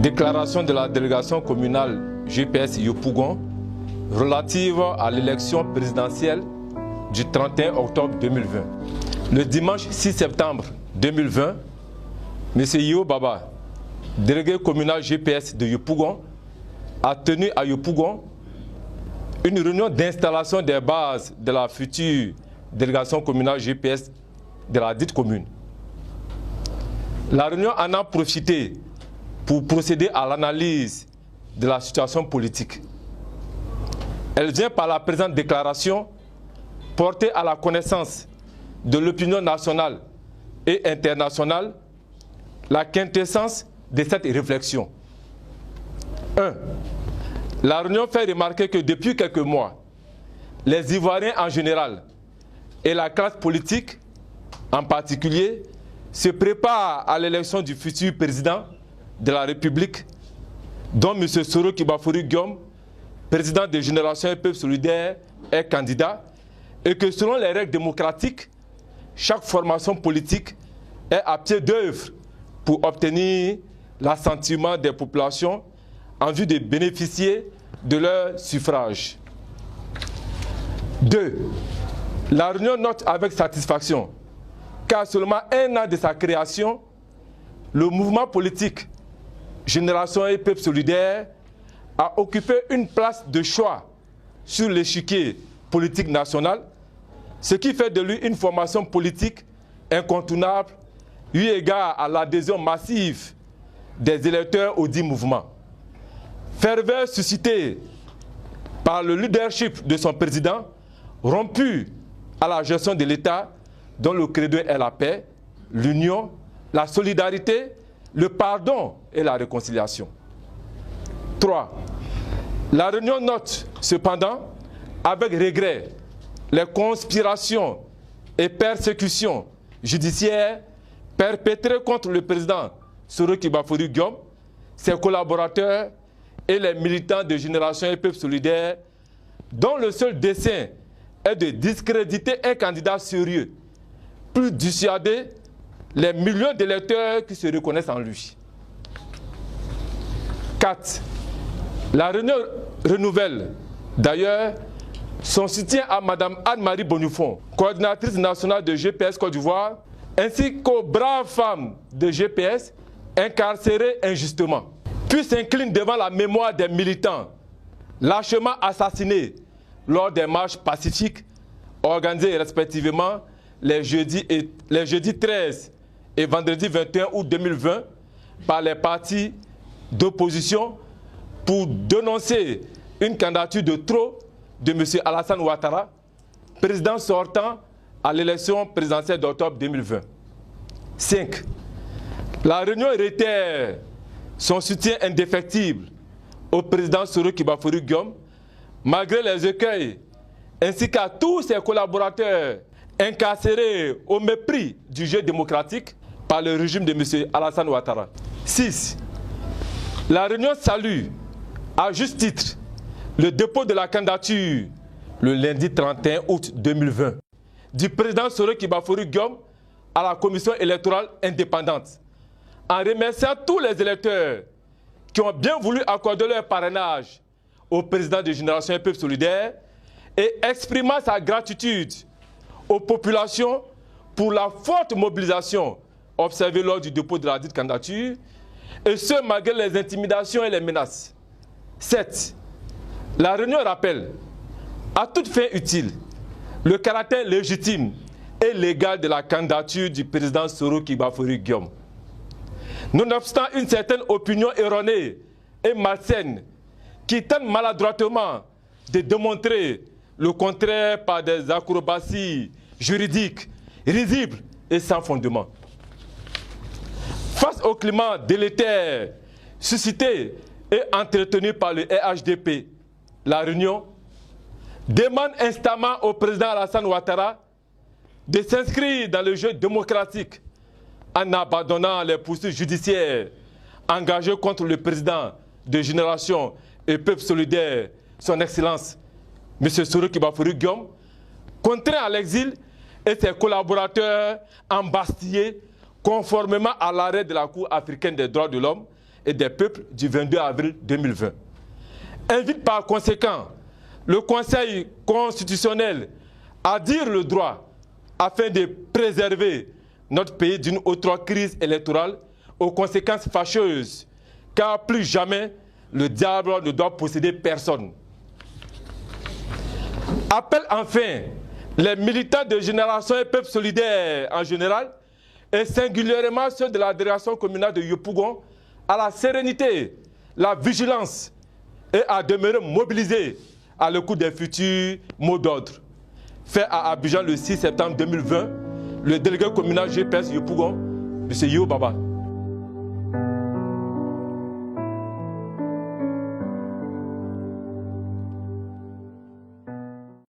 Déclaration de la délégation communale GPS Yopougon relative à l'élection présidentielle du 31 octobre 2020. Le dimanche 6 septembre 2020, M. Yo Baba, délégué communal GPS de Yopougon, a tenu à Yopougon une réunion d'installation des bases de la future délégation communale GPS de la dite commune. La réunion en a profité pour procéder à l'analyse de la situation politique. Elle vient par la présente déclaration porter à la connaissance de l'opinion nationale et internationale la quintessence de cette réflexion. 1. La réunion fait remarquer que depuis quelques mois, les Ivoiriens en général et la classe politique en particulier se préparent à l'élection du futur président de la République, dont M. Soro Kibafori Guillaume, président de Génération et Peuple Solidaire, est candidat, et que selon les règles démocratiques, chaque formation politique est à pied d'œuvre pour obtenir l'assentiment des populations en vue de bénéficier de leur suffrage. 2. La réunion note avec satisfaction qu'à seulement un an de sa création, le mouvement politique Génération et Peuple Solidaire a occupé une place de choix sur l'échiquier politique national, ce qui fait de lui une formation politique incontournable eu égard à l'adhésion massive des électeurs au dit mouvement. Ferveur suscitée par le leadership de son président, rompu à la gestion de l'État dont le credo est la paix, l'union, la solidarité, le pardon et la réconciliation. 3. La réunion note cependant avec regret les conspirations et persécutions judiciaires perpétrées contre le président Soro Kibafori Guillaume, ses collaborateurs et les militants de Génération et Peuple Solidaire, dont le seul dessein est de discréditer un candidat sérieux, plus dissuader les millions d'électeurs qui se reconnaissent en lui. 4. La réunion renouvelle d'ailleurs son soutien à Mme Anne-Marie Bonifon, coordinatrice nationale de GPS Côte d'Ivoire, ainsi qu'aux braves femmes de GPS incarcérées injustement. Puis s'incline devant la mémoire des militants lâchement assassinés lors des marches pacifiques organisées respectivement les jeudis 13 et vendredi 21 août 2020 par les partis d'opposition pour dénoncer une candidature de trop de M. Alassane Ouattara, président sortant à l'élection présidentielle d'octobre 2020. 5. La réunion réitère son soutien indéfectible au président Soro Kibafori Guillaume, malgré les écueils, ainsi qu'à tous ses collaborateurs incarcérés au mépris du jeu démocratique par le régime de M. Alassane Ouattara. 6. La réunion salue, à juste titre, le dépôt de la candidature le lundi 31 août 2020 du président Soro Kibafori Guillaume à la commission électorale indépendante, en remerciant tous les électeurs qui ont bien voulu accorder leur parrainage au président de Génération et Peuple Solidaire et exprimant sa gratitude aux populations pour la forte mobilisation observée lors du dépôt de la dite candidature, et ce malgré les intimidations et les menaces. 7. La réunion rappelle, à toute fin utile, le caractère légitime et légal de la candidature du président Soro Kibafori Guillaume. Nonobstant une certaine opinion erronée et malsaine qui tente maladroitement de démontrer le contraire par des acrobaties juridiques risibles et sans fondement. Face au climat délétère suscité et entretenu par le RHDP, la réunion demande instamment au président Alassane Ouattara de s'inscrire dans le jeu démocratique en abandonnant les poursuites judiciaires engagées contre le président de Génération et Peuple Solidaire, son Excellence, M. Soro Kibafori Guillaume, contraint à l'exil et ses collaborateurs embastillés conformément à l'arrêt de la Cour africaine des droits de l'homme et des peuples du 22 avril 2020. Invite par conséquent le Conseil constitutionnel à dire le droit afin de préserver notre pays d'une autre crise électorale aux conséquences fâcheuses, car plus jamais le diable ne doit posséder personne. Appelle enfin les militants de Génération et Peuple Solidaire en général, et singulièrement ceux de la délégation communale de Yopougon, à la sérénité, la vigilance et à demeurer mobilisés à l'écoute des futurs mots d'ordre. Fait à Abidjan le 6 septembre 2020, le délégué communal GPS Yopougon, M. Yo Baba.